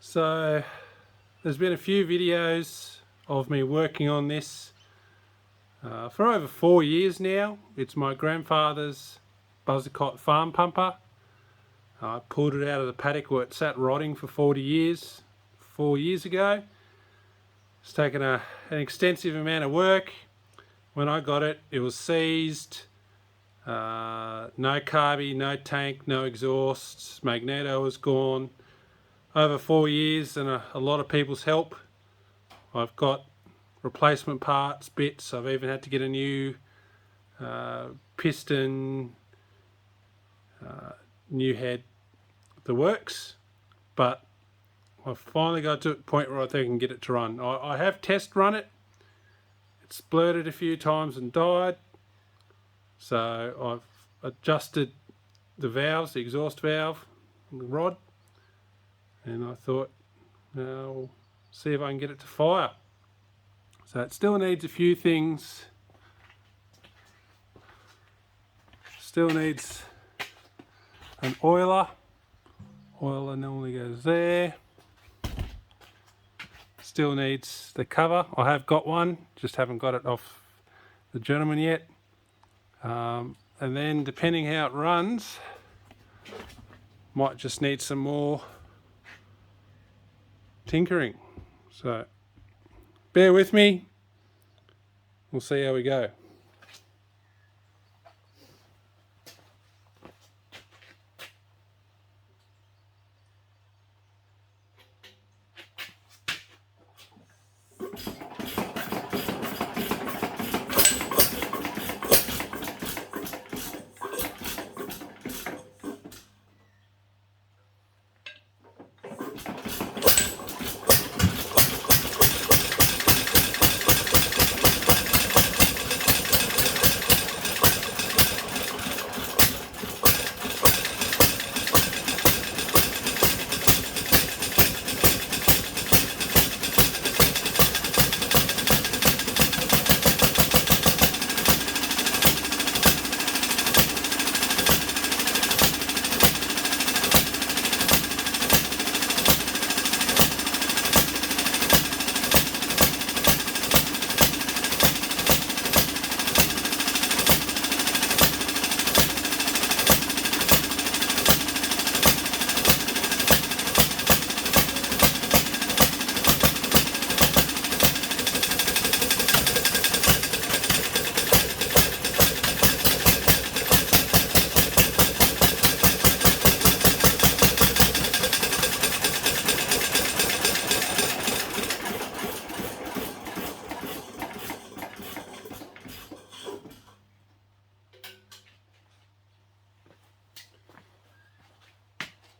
So there's been a few videos of me working on this for over 4 years now. It's my grandfather's Buzacott Farm Pumper. I pulled it out of the paddock where it sat rotting for 40 years, 4 years ago. It's taken an extensive amount of work. When I got it, it was seized, no carby, no tank, no exhaust, magneto was gone. Over 4 years and a lot of people's help, I've got replacement parts, bits. I've even had to get a new piston, new head, the works. But I've finally got to a point where I think I can get it to run. I have test run it. It's splurted a few times and died. So I've adjusted the valves, the exhaust valve, the rod. And I thought, I'll see if I can get it to fire. So it still needs a few things. Still needs an oiler. Oiler normally goes there. Still needs the cover. I have got one, just haven't got it off the gentleman yet. And then depending how it runs, might just need some more tinkering. So bear with me, we'll see how we go.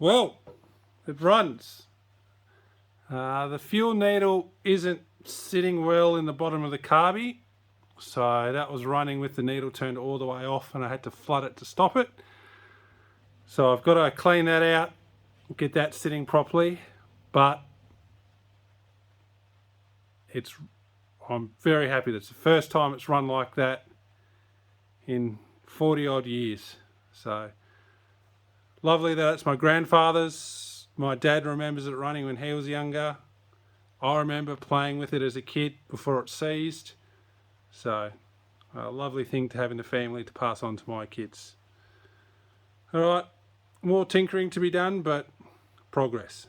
Well, it runs. The fuel needle isn't sitting well in the bottom of the carby, so that was running with the needle turned all the way off and I had to flood it to stop it. So I've got to clean that out, get that sitting properly, but I'm very happy. That's the first time it's run like that in 40 odd years. So lovely that it's my grandfather's. My dad remembers it running when he was younger. I remember playing with it as a kid before it seized. So a lovely thing to have in the family to pass on to my kids. Alright, more tinkering to be done, but progress.